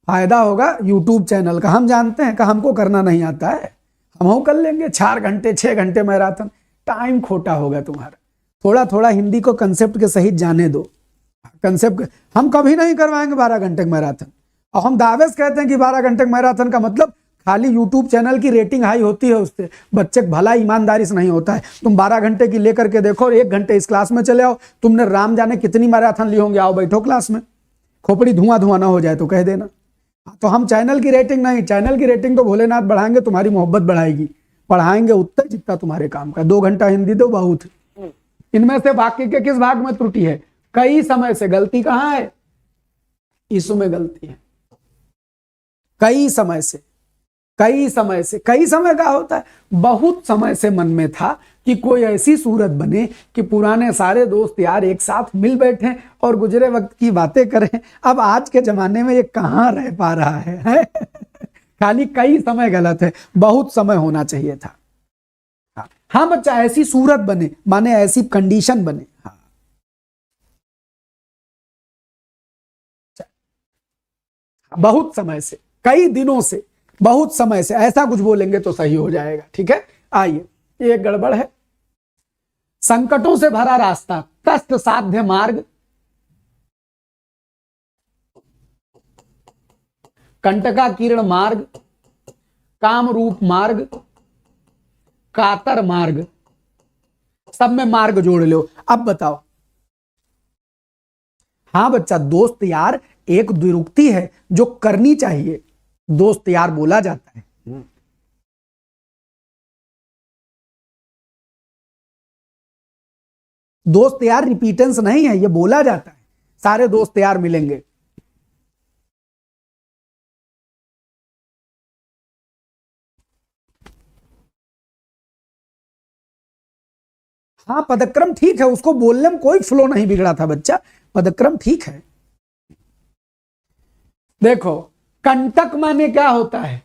फायदा होगा यूट्यूब चैनल का। हम जानते हैं कि हमको करना नहीं आता है, हम कर लेंगे 4 घंटे 6 घंटे मैराथन। टाइम खोटा होगा तुम्हारा। थोड़ा थोड़ा हिंदी को कंसेप्ट के सहित जाने दो। कंसेप्ट हम कभी नहीं करवाएंगे 12 घंटे मैराथन, और हम दावे से कहते हैं कि 12 घंटे मैराथन का मतलब खाली यूट्यूब चैनल की रेटिंग हाई होती है, उससे बच्चे भला ईमानदारी से नहीं होता है। तुम 12 घंटे की लेकर के देखो और 1 घंटे इस क्लास में चले आओ, तुमने राम जाने कितनी मैराथन ली होंगे। आओ बैठो क्लास में, खोपड़ी धुआं धुआं ना हो जाए तो कह देना। तो हम चैनल की रेटिंग नहीं, चैनल की रेटिंग तो भोलेनाथ बढ़ाएंगे, तुम्हारी मोहब्बत बढ़ाएगी, पढ़ाएंगे उतना जितना तुम्हारे काम का। 2 घंटा हिंदी दो बहुत। इनमें से बाकी के किस भाग में त्रुटि है? कई समय से। गलती कहां है? इसमें गलती है। कई समय से, कई समय से, कई समय का होता है बहुत समय से मन में था कि कोई ऐसी सूरत बने कि पुराने सारे दोस्त यार एक साथ मिल बैठे और गुजरे वक्त की बातें करें। अब आज के जमाने में ये कहां रह पा रहा है? खाली कई समय गलत है, बहुत समय होना चाहिए था। हाँ बच्चा, ऐसी सूरत बने माने ऐसी कंडीशन बने। हाँ बहुत समय से, कई दिनों से, बहुत समय से, ऐसा कुछ बोलेंगे तो सही हो जाएगा। ठीक है, आइए, ये गड़बड़ है। संकटों से भरा रास्ता, कष्ट साध्य मार्ग, कंटकाकीर्ण मार्ग, काम रूप मार्ग, कातर मार्ग। सब में मार्ग जोड़ लो। अब बताओ। हाँ बच्चा, दोस्त यार एक द्विरुक्ति है जो करनी चाहिए, दोस्त यार बोला जाता है। दोस्त यार रिपीटेंस नहीं है, ये बोला जाता है। सारे दोस्त यार मिलेंगे। हाँ पदक्रम ठीक है, उसको बोलने में कोई फ्लो नहीं बिगड़ा था बच्चा, पदक्रम ठीक है। देखो, कंटक माने क्या होता है?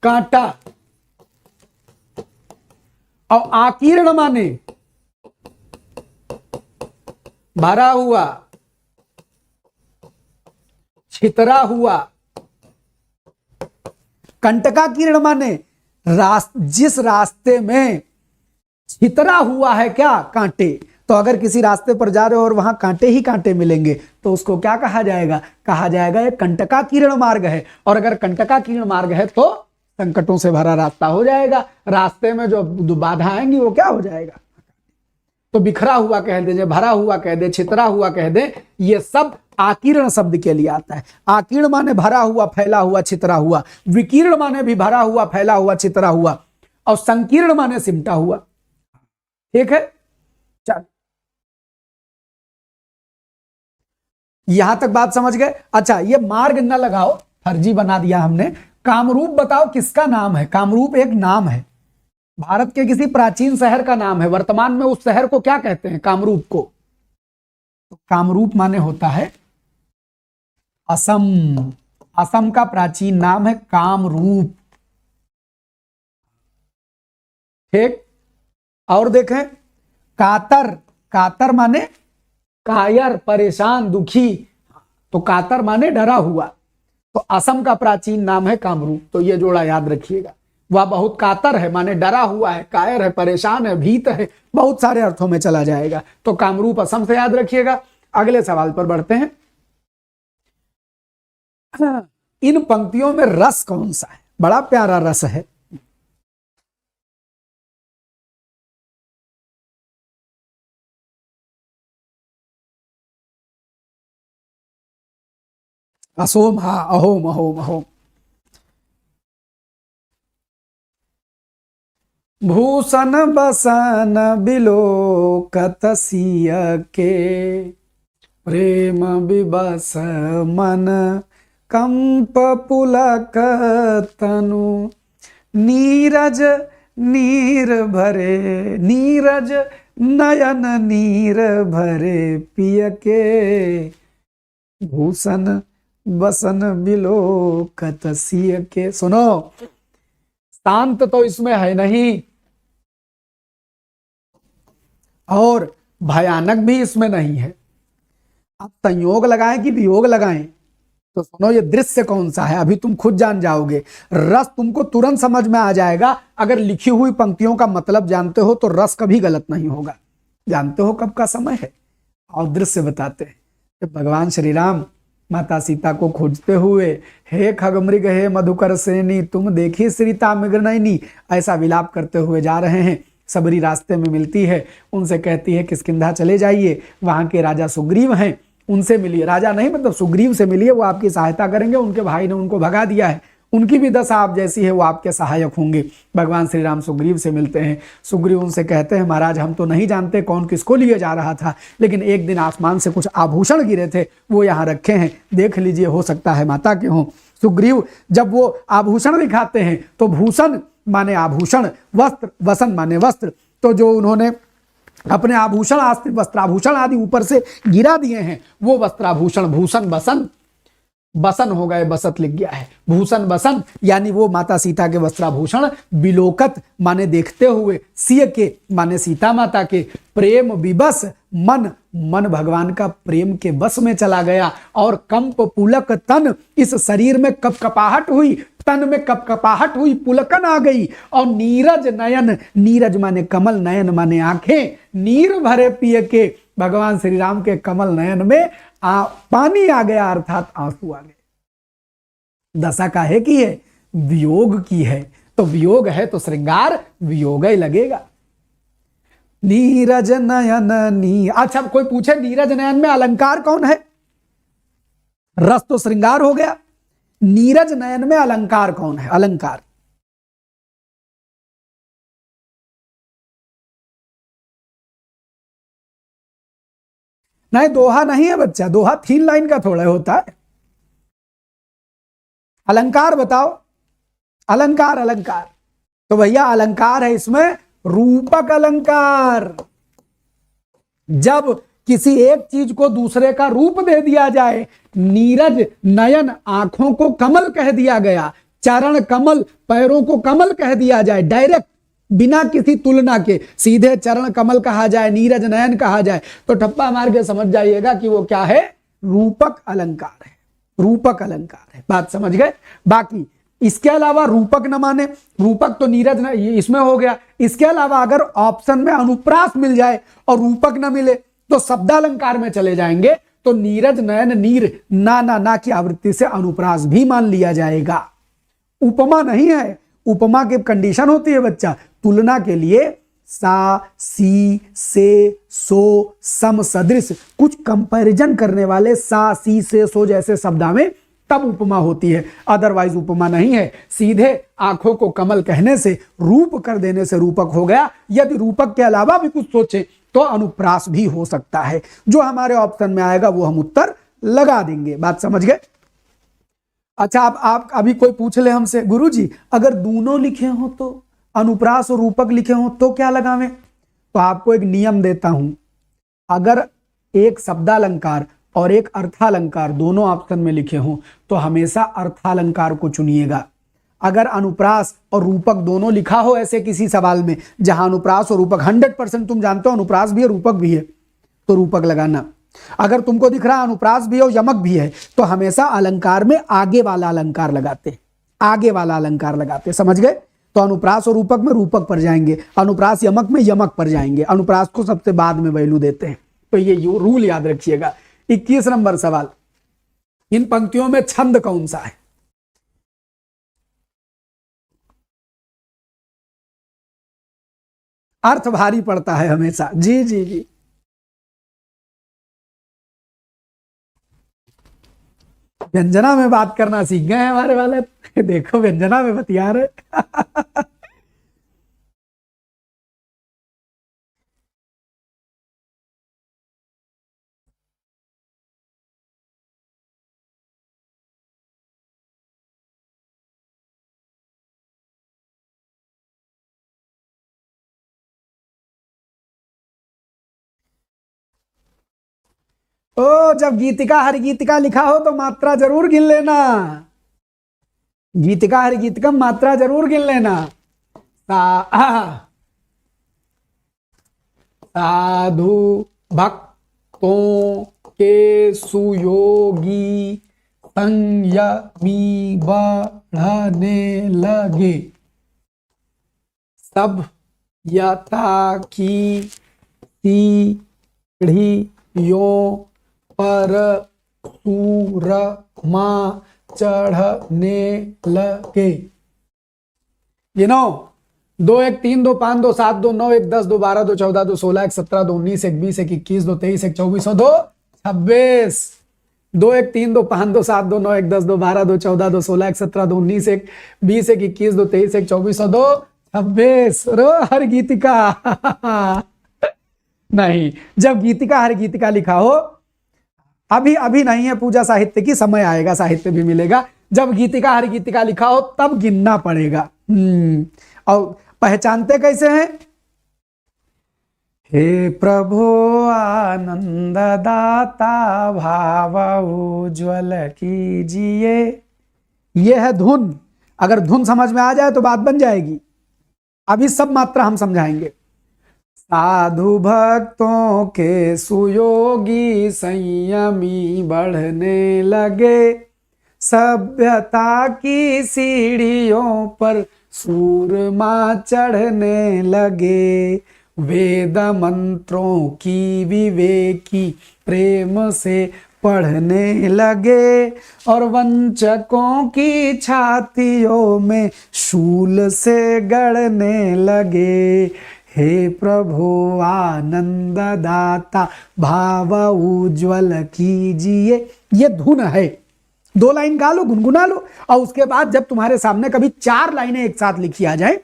कांटा। और आकीर्ण माने भरा हुआ, छितरा हुआ। कंटकाकीर्ण माने जिस रास्ते में छितरा हुआ है क्या, कांटे। तो अगर किसी रास्ते पर जा रहे हो और वहां कांटे ही कांटे मिलेंगे तो उसको क्या कहा जाएगा? कहा जाएगा ये कंटकाकीर्ण मार्ग है। और अगर कंटकाकीर्ण मार्ग है तो संकटों से भरा रास्ता हो जाएगा। रास्ते में जो बाधा आएंगी वो क्या हो जाएगा? तो बिखरा हुआ कह दे, भरा हुआ कह दे, छितरा हुआ कह दे, ये सब आकीर्ण शब्द के लिए आता है। आकीर्ण माने भरा हुआ, फैला हुआ, छितरा हुआ। विकीर्ण माने भी भरा हुआ, फैला हुआ, छितरा हुआ। और संकीर्ण माने सिमटा हुआ। ठीक है, चल यहां तक बात समझ गए। अच्छा, ये मार्ग न लगाओ, फर्जी बना दिया हमने। कामरूप बताओ किसका नाम है? कामरूप एक नाम है, भारत के किसी प्राचीन शहर का नाम है। वर्तमान में उस शहर को क्या कहते हैं? कामरूप को। तो कामरूप माने होता है असम। असम का प्राचीन नाम है कामरूप। ठीक। और देखें, कातर। कातर माने कायर, परेशान, दुखी। तो कातर माने डरा हुआ। तो असम का प्राचीन नाम है कामरूप। तो ये जोड़ा याद रखिएगा। वह बहुत कातर है माने डरा हुआ है, कायर है, परेशान है, भीत है, बहुत सारे अर्थों में चला जाएगा। तो कामरूप असम से याद रखिएगा। अगले सवाल पर बढ़ते हैं। इन पंक्तियों में रस कौन सा है? बड़ा प्यारा रस है। असोम, हा, अहोम, अहोम, अहोम। भूषण बसन बिलोकत सिय के, प्रेम विबस मन कंप पुलक तनु, नीरज नीर भरे, नीरज नयन नीर भरे पिय के, भूषण बसन बिलोकत सिय के। सुनो, शांत तो इसमें है नहीं और भयानक भी इसमें नहीं है। आप संयोग लगाएं कि वियोग लगाएं? तो सुनो, ये दृश्य कौन सा है अभी तुम खुद जान जाओगे। रस तुमको तुरंत समझ में आ जाएगा अगर लिखी हुई पंक्तियों का मतलब जानते हो, तो रस कभी गलत नहीं होगा। जानते हो कब का समय है? और दृश्य बताते हैं कि भगवान श्री राम माता सीता को खोजते हुए, हे खगमृग हे मधुकर सेनी, तुम देखी सीता मृगनयनी, ऐसा विलाप करते हुए जा रहे हैं। सबरी रास्ते में मिलती है, उनसे कहती है किष्किंधा चले जाइए, वहां के राजा सुग्रीव हैं, उनसे मिलिए। राजा नहीं मतलब सुग्रीव से मिलिए, वो आपकी सहायता करेंगे। उनके भाई ने उनको भगा दिया है, उनकी भी दशा आप जैसी है, वो आपके सहायक होंगे। भगवान श्री राम सुग्रीव से मिलते हैं। सुग्रीव उनसे कहते हैं महाराज, हम तो नहीं जानते कौन किसको लिए जा रहा था, लेकिन एक दिन आसमान से कुछ आभूषण गिरे थे, वो यहाँ रखे हैं, देख लीजिए, हो सकता है माता के हों। सुग्रीव जब वो आभूषण दिखाते हैं तो भूषण माने आभूषण, वस्त्र, वसन माने वस्त्र। तो जो उन्होंने अपने आभूषण, वस्त्राभूषण आदि ऊपर से गिरा दिए हैं, वो वस्त्राभूषण भूषण बसन, बसन हो गए, बसत लिख गया है, भूषण बसन, यानी वो माता सीता के वस्त्राभूषण, बिलोकत माने देखते हुए, सिय के माने सीता माता के, प्रेम विबस मन, मन भगवान का प्रेम के बस में चला गया, और कंप पुलक तन, इस शरीर में कपकपाहट हुई, तन में कपकपाहट हुई, पुलकन आ गई, और नीरज नयन, नीरज माने कमल, नयन माने आंखें, नीर भरे पिय के, भगवान श्री राम के कमल नयन में पानी आ गया, अर्थात आंसू आ गए। दशा काहे की है? वियोग की है। तो वियोग है तो श्रृंगार वियोग ही लगेगा। नीरज नयन नी, अच्छा कोई पूछे नीरज नयन में अलंकार कौन है? रस तो श्रृंगार हो गया, नीरज नयन में अलंकार कौन है? अलंकार नहीं, दोहा नहीं है बच्चा, दोहा 3 लाइन का थोड़ा होता है। अलंकार बताओ, अलंकार, अलंकार। तो भैया अलंकार है इसमें रूपक अलंकार। जब किसी एक चीज को दूसरे का रूप दे दिया जाए, नीरज नयन आंखों को कमल कह दिया गया, चरण कमल पैरों को कमल कह दिया जाए, डायरेक्ट बिना किसी तुलना के सीधे चरण कमल कहा जाए, नीरज नयन कहा जाए, तो ठप्पा मार के समझ जाइएगा कि वो क्या है? रूपक अलंकार है, रूपक अलंकार है। बात समझ गए? बाकी इसके अलावा रूपक न माने, रूपक तो नीरज न इसमें हो गया। इसके अलावा अगर ऑप्शन में अनुप्रास मिल जाए और रूपक न मिले तो शब्दालंकार में चले जाएंगे, तो नीरज नयन नीर ना ना ना की आवृत्ति से अनुप्रास भी मान लिया जाएगा। उपमा नहीं है, उपमा की कंडीशन होती है बच्चा, तुलना के लिए सा, सी, से, सो, सम, सदृश, कुछ कंपैरिजन करने वाले सा, सी, से, सो जैसे शब्दा में तब उपमा होती है, अदरवाइज उपमा नहीं है। सीधे आंखों को कमल कहने से, रूप कर देने से रूपक हो गया। यदि रूपक के अलावा भी कुछ सोचे तो अनुप्रास भी हो सकता है। जो हमारे ऑप्शन में आएगा वो हम उत्तर लगा देंगे। बात समझ गए? अच्छा, आप अभी कोई पूछ ले हमसे, गुरुजी अगर दोनों लिखे हो तो, अनुप्रास और रूपक लिखे हो तो क्या लगावें? तो आपको एक नियम देता हूं, अगर एक शब्दालंकार और एक अर्थालंकार दोनों ऑप्शन में लिखे हो तो हमेशा अर्थालंकार को चुनिएगा। अगर अनुप्रास और रूपक दोनों लिखा हो ऐसे किसी सवाल में जहां अनुप्रास और रूपक 100% तुम जानते हो अनुप्रास भी है रूपक भी है, तो रूपक लगाना। अगर तुमको दिख रहा है अनुप्रास भी है और यमक भी है तो हमेशा अलंकार में आगे वाला अलंकार लगाते, आगे वाला अलंकार लगाते। समझ गए? तो अनुप्रास और रूपक में रूपक पर जाएंगे, अनुप्रास यमक में यमक पर जाएंगे, अनुप्रास को सबसे बाद में वैल्यू देते हैं। तो ये रूल याद रखिएगा। 21 नंबर सवाल, इन पंक्तियों में छंद कौन सा है? अर्थ भारी पड़ता है हमेशा। जी जी जी, व्यंजना में बात करना सीख गए हैं हमारे वाले। देखो व्यंजना में बतिया रहे। ओ, जब गीतिका हर गीतिका लिखा हो तो मात्रा जरूर गिन लेना। गीतिका हर गीतिका मात्रा जरूर गिन लेना। साधु भक्तों के सुयोगी संयमी बढ़ने लगे, सब यथा की सीढ़ियों पर सूरमा चढ़ने लगे। 2 1 3 2 5 2 7 2 9 1 10 2 12 2 14 2 16 1 17 2 19 1 20 1 21 2 23 1 24 2 26। 2 1 3 2 5 2 7 2 9 1 10 2 12 2 14 2 16 1 17 2 19 1 20 1 21 2 23 1 24 2 26। रो हर गीतिका। नहीं, जब गीतिका हर गीतिका लिखा हो, अभी नहीं है पूजा साहित्य की, समय आएगा साहित्य भी मिलेगा। जब गीतिका हर गीतिका लिखा हो तब गिनना पड़ेगा। और पहचानते कैसे हैं? हे प्रभु आनंद दाता भाव उज्ज्वल कीजिए, यह है धुन। अगर धुन समझ में आ जाए तो बात बन जाएगी। अभी सब मात्रा हम समझाएंगे। साधु भक्तों के सुयोगी संयमी बढ़ने लगे, सभ्यता की सीढ़ियों पर सूरमा चढ़ने लगे, वेद मंत्रों की विवेकी प्रेम से पढ़ने लगे, और वंचकों की छातियों में शूल से गड़ने लगे। हे प्रभु आनंद दाता भाव उज्ज्वल कीजिए, ये धुन है। 2 लाइन गा लो, गुनगुना लो, और उसके बाद जब तुम्हारे सामने कभी 4 लाइनें एक साथ लिखी आ जाए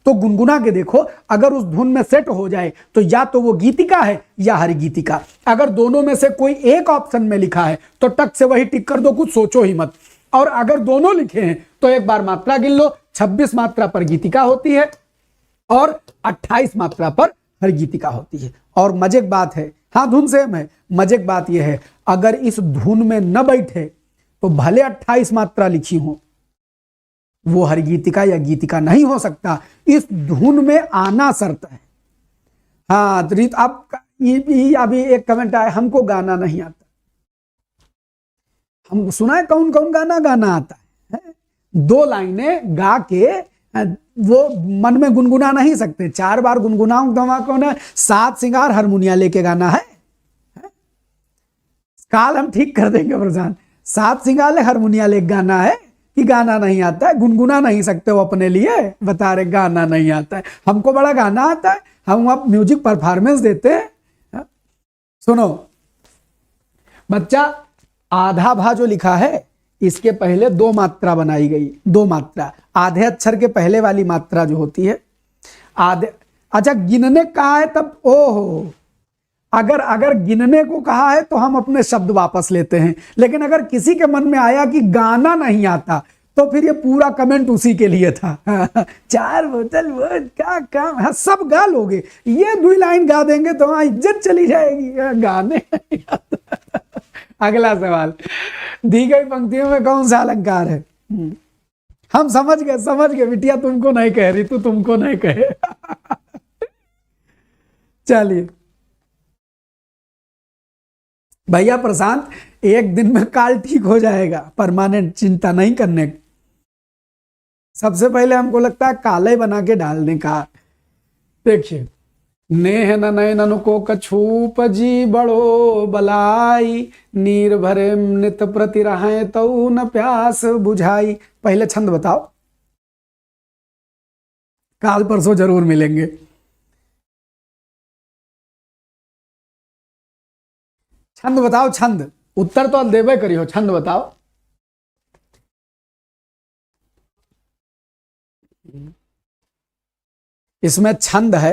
तो गुनगुना के देखो, अगर उस धुन में सेट हो जाए तो या तो वो गीतिका है या हरि गीतिका। अगर दोनों में से कोई एक ऑप्शन में लिखा है तो टक से वही टिक कर दो, कुछ सोचो ही मत। और अगर दोनों लिखे हैं तो एक बार मात्रा गिन लो, 26 मात्रा पर गीतिका होती है और 28 मात्रा पर हर गीतिका होती है। और मजे की बात है, हाँ धुन सेम है, मजे की बात यह है अगर इस धुन में न बैठे तो भले 28 मात्रा लिखी हो, वो हर गीतिका या गीतिका नहीं हो सकता। इस धुन में आना शर्त है। हाँ तो आप अभी एक कमेंट आया, हमको गाना नहीं आता। हम सुना है कौन कौन गाना आता है? 2 लाइनें गा के वो मन में गुनगुना नहीं सकते। 4 बार गुनगुनाऊं तो ना 7 सिंगार हारमोनिया लेके गाना है? काल हम ठीक कर देंगे प्रधान। 7 सिंगार हारमोनिया लेके गाना है कि गाना नहीं आता है? गुनगुना नहीं सकते वो अपने लिए, बता रहे गाना नहीं आता है। हमको बड़ा गाना आता है, हम अब म्यूजिक परफॉर्मेंस देते हैं। सुनो बच्चा, आधा भा जो लिखा है इसके पहले 2 मात्रा बनाई गई, 2 मात्रा। आधे अक्षर के पहले वाली मात्रा जो होती है आधे, अच्छा गिनने का है तब, ओहो अगर अगर गिनने को कहा है तो हम अपने शब्द वापस लेते हैं, लेकिन अगर किसी के मन में आया कि गाना नहीं आता तो फिर ये पूरा कमेंट उसी के लिए था। 4 बोतल वोट का काम, हाँ सब गा लोगे, ये 2 लाइन गा देंगे तो हाँ इज्जत चली जाएगी, गाने। अगला सवाल, दी गई पंक्तियों में कौन सा अलंकार है? हम समझ गए बिटिया, तुमको नहीं कह रही, तुमको नहीं कहे। चलिए भैया प्रशांत, एक दिन में काल ठीक हो जाएगा, परमानेंट, चिंता नहीं करने। सबसे पहले हमको लगता है काले बना के डालने का। देखिए, नेह न नयनन को कछूप जी बड़ो बलाई, नीर भरे नित प्रति रहें तऊ न प्यास बुझाई। पहले छंद बताओ, काल परसों जरूर मिलेंगे। छंद बताओ, छंद, उत्तर तो देवे करियो, छंद बताओ। इसमें छंद है,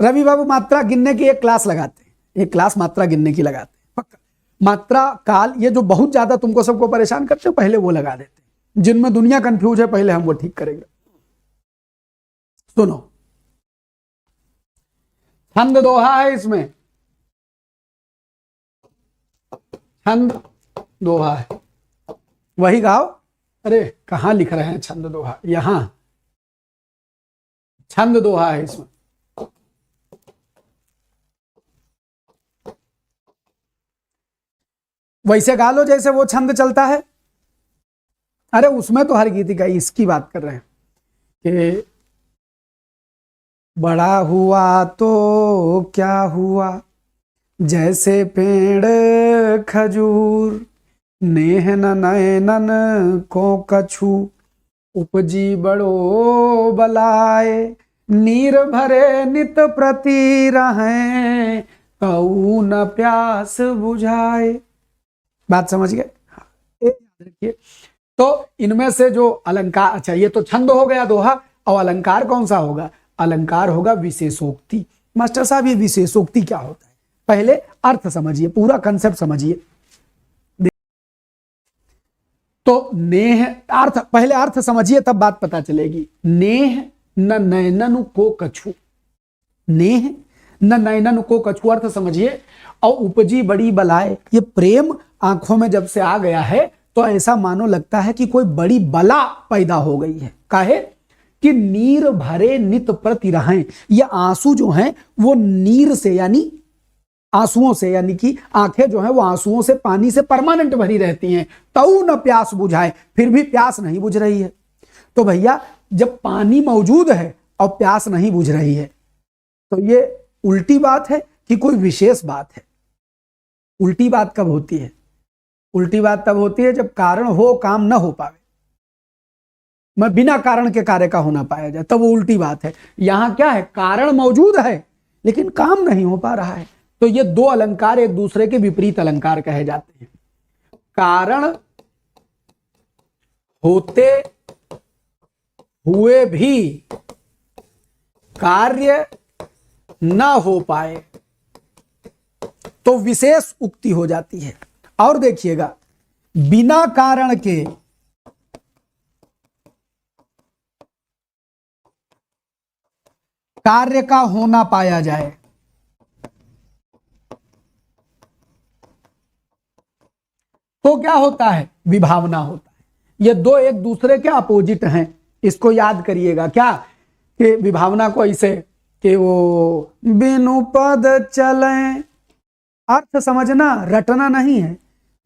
रवि बाबू मात्रा गिनने की एक क्लास लगाते हैं, एक क्लास मात्रा गिनने की लगाते हैं पक्का। मात्रा काल ये जो बहुत ज्यादा तुमको सबको परेशान करते हो, पहले वो लगा देते हैं। जिनमें दुनिया कंफ्यूज है पहले हम वो ठीक करेंगे। सुनो, छंद दोहा है इसमें, छंद दोहा है, वही गाओ। अरे कहां लिख रहे हैं छंद दोहा? यहां छंद दोहा है इसमें। वैसे गा लो जैसे वो छंद चलता है। अरे उसमें तो हर गीति का, इसकी बात कर रहे हैं कि बड़ा हुआ तो क्या हुआ, जैसे पेड़ खजूर, नेह न नयनन को कछु, उपजी बड़ो बलाए, नीर भरे नित प्रति रहें कऊ न प्यास बुझाए। बात समझ गए? याद रखिए। तो इनमें से जो अलंकार, अच्छा ये तो छंद हो गया दोहा, और अलंकार कौन सा होगा? अलंकार होगा विशेषोक्ति। मास्टर साहब ये विशेषोक्ति क्या होता है? पहले अर्थ समझिए, पूरा कंसेप्ट समझिए। तो नेह अर्थ, पहले अर्थ समझिए तब बात पता चलेगी। नेह न नयनन को कछु, नेह न नयनन को कछु, अर्थ समझिए। और उपजी बड़ी बलाए, ये प्रेम आंखों में जब से आ गया है तो ऐसा मानो लगता है कि कोई बड़ी बला पैदा हो गई है। काहे कि नीर भरे नित प्रति रहें, ये आंसू जो हैं वो नीर से यानी आंसुओं से, यानी कि आंखें जो हैं वो आंसुओं से, पानी से परमानेंट भरी रहती हैं। तऊ न प्यास बुझाए, फिर भी प्यास नहीं बुझ रही है। तो भैया जब पानी मौजूद है और प्यास नहीं बुझ रही है तो ये उल्टी बात है कि कोई विशेष बात है? उल्टी बात कब होती है? उल्टी बात तब होती है जब कारण हो, काम न हो पावे, मैं बिना कारण के कार्य का होना पाया जाए, तब वो उल्टी बात है। यहां क्या है? कारण मौजूद है लेकिन काम नहीं हो पा रहा है। तो ये दो अलंकार एक दूसरे के विपरीत अलंकार कहे जाते हैं। कारण होते हुए भी कार्य न हो पाए तो विशेष उक्ति हो जाती है। और देखिएगा, बिना कारण के कार्य का होना पाया जाए तो क्या होता है? विभावना होता है। ये दो एक दूसरे के अपोजिट हैं, इसको याद करिएगा। क्या कि विभावना को ऐसे कि वो बिनु पद चलें, अर्थ समझना, रटना नहीं है।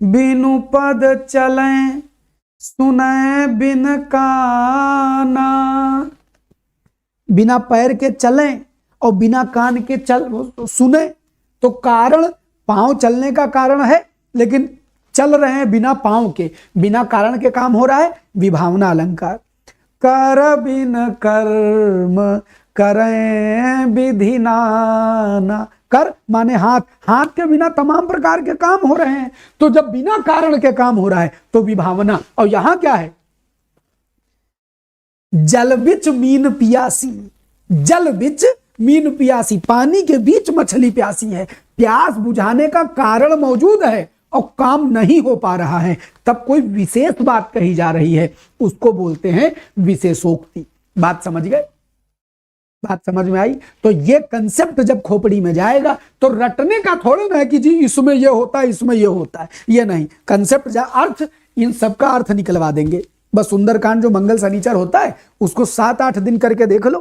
बिनु पद चलें सुने बिन काना, बिना पैर के चलें और बिना कान के सुने। तो कारण पांव चलने का कारण है, लेकिन चल रहे हैं बिना पांव के, बिना कारण के काम हो रहा है। विभावना अलंकार। कर बिन कर्म करें विधि नाना, कर माने हाथ, हाथ के बिना तमाम प्रकार के काम हो रहे हैं। तो जब बिना कारण के काम हो रहा है तो विभावना। और यहां क्या है? जल बिच मीन पियासी, जल बिच मीन प्यासी, पानी के बीच मछली प्यासी है, प्यास बुझाने का कारण मौजूद है और काम नहीं हो पा रहा है, तब कोई विशेष बात कही जा रही है, उसको बोलते हैं विशेषोक्ति। बात समझ गए? बात समझ में आई? तो ये कंसेप्ट जब खोपड़ी में जाएगा तो रटने का थोड़ा ना है कि जी इसमें ये होता है, इसमें ये होता है, ये नहीं। कंसेप्ट अर्थ, इन सबका अर्थ निकलवा देंगे। बस सुंदरकांड जो मंगल शनिचर होता है उसको 7-8 दिन करके देख लो,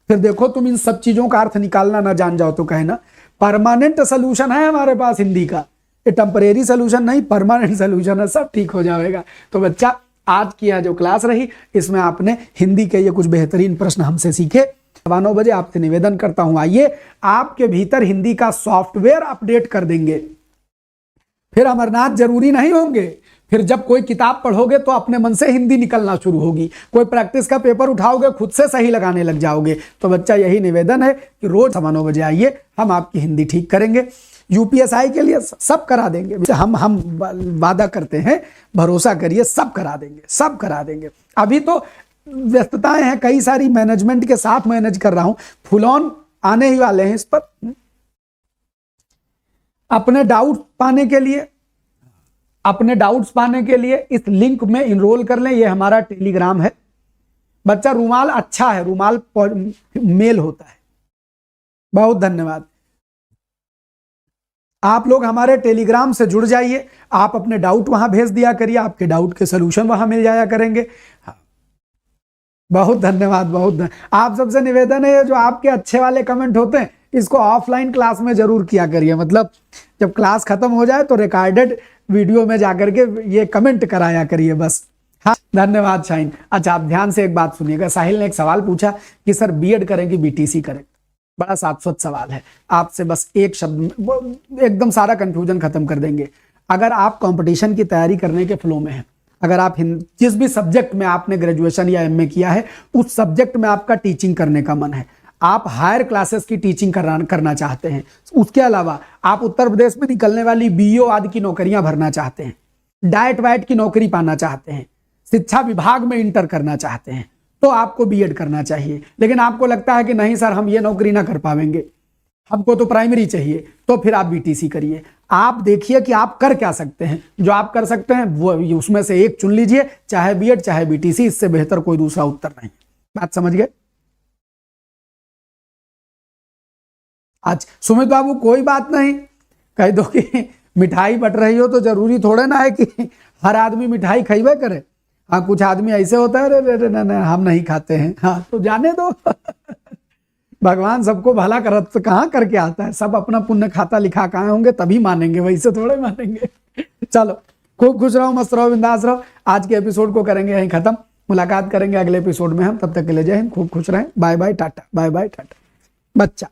फिर देखो तुम इन सब चीजों का अर्थ निकालना ना जान जाओ तो कहना। परमानेंट सोल्यूशन है हमारे पास हिंदी का, ये टेम्परेरी सोल्यूशन नहीं, परमानेंट सोल्यूशन है, सब ठीक हो जाएगा। तो बच्चा, आज की यह जो क्लास रही इसमें आपने हिंदी के ये कुछ बेहतरीन प्रश्न हमसे सीखे। 9:15 बजे आपसे निवेदन करता हूं, आइए आपके भीतर हिंदी का सॉफ्टवेयर अपडेट कर देंगे। फिर अमरनाथ जरूरी नहीं होंगे, फिर जब कोई किताब पढ़ोगे तो अपने मन से हिंदी निकलना शुरू होगी, कोई प्रैक्टिस का पेपर उठाओगे खुद से सही लगाने लग जाओगे। तो बच्चा यही निवेदन है कि रोज 9:15 बजे आइए, हम आपकी हिंदी ठीक करेंगे। यूपीएसआई के लिए सब करा देंगे, हम वादा करते हैं, भरोसा करिए, सब करा देंगे, सब करा देंगे। अभी तो व्यस्तताएं हैं कई सारी, मैनेजमेंट के साथ मैनेज कर रहा हूं, फुल ऑन आने ही वाले हैं इस पर। अपने डाउट पाने के लिए इस लिंक में इनरोल कर लें, ये हमारा टेलीग्राम है। बच्चा रुमाल अच्छा है, रुमाल मेल होता है। बहुत धन्यवाद। आप लोग हमारे टेलीग्राम से जुड़ जाइए, आप अपने डाउट वहां भेज दिया करिए, आपके डाउट के सलूशन वहां मिल जाया करेंगे। बहुत धन्यवाद, आप सबसे निवेदन है, जो आपके अच्छे वाले कमेंट होते हैं इसको ऑफलाइन क्लास में जरूर किया करिए, मतलब जब क्लास खत्म हो जाए तो रिकॉर्डेड वीडियो में जाकर के ये कमेंट कराया करिए बस। हाँ, धन्यवाद शाहीन। अच्छा, आप ध्यान से एक बात सुनिएगा, साहिल ने एक सवाल पूछा कि सर बीएड करें कि बीटीसी करें। बड़ा शाश्वत सवाल है, आपसे बस एक शब्द में एकदम सारा कंफ्यूजन खत्म कर देंगे। अगर आप कंपटीशन की तैयारी करने के फ्लो में हैं, अगर आप जिस भी सब्जेक्ट में आपने ग्रेजुएशन या एमए किया है उस सब्जेक्ट में आपका टीचिंग करने का मन है, आप हायर क्लासेस की टीचिंग करना चाहते हैं, उसके अलावा आप उत्तर प्रदेश में निकलने वाली बीईओ आदि की नौकरियां भरना चाहते हैं, डाइट वाइट की नौकरी पाना चाहते हैं, शिक्षा विभाग में इंटर करना चाहते हैं, तो आपको बीएड करना चाहिए। लेकिन आपको लगता है कि नहीं सर हम ये नौकरी ना कर पाएंगे, हमको तो प्राइमरी चाहिए, तो फिर आप बीटीसी करिए। आप देखिए कि आप कर क्या सकते हैं, जो आप कर सकते हैं वो उसमें से एक चुन लीजिए, चाहे बीएड चाहे बीटीसी, इससे बेहतर कोई दूसरा उत्तर नहीं। बात समझ गए? आज सुमित बाबू कोई बात नहीं, कह दो कि मिठाई बट रही हो तो जरूरी थोड़े ना है कि हर आदमी मिठाई खाइबे करे। हाँ, कुछ आदमी ऐसे होता है रे हम नहीं खाते हैं, हाँ तो जाने दो भगवान सबको भला करत तो कहाँ करके आता है, सब अपना पुण्य खाता लिखा कहाँ होंगे तभी मानेंगे, वैसे थोड़े मानेंगे। चलो, खूब खुश रहो, मस्त रहो, बिंदास रहो। आज के एपिसोड को करेंगे यहीं खत्म, मुलाकात करेंगे अगले एपिसोड में हम, तब तक के लिए जय हिंद, खूब खुश रहें, bye bye tata, bye bye tata. बच्चा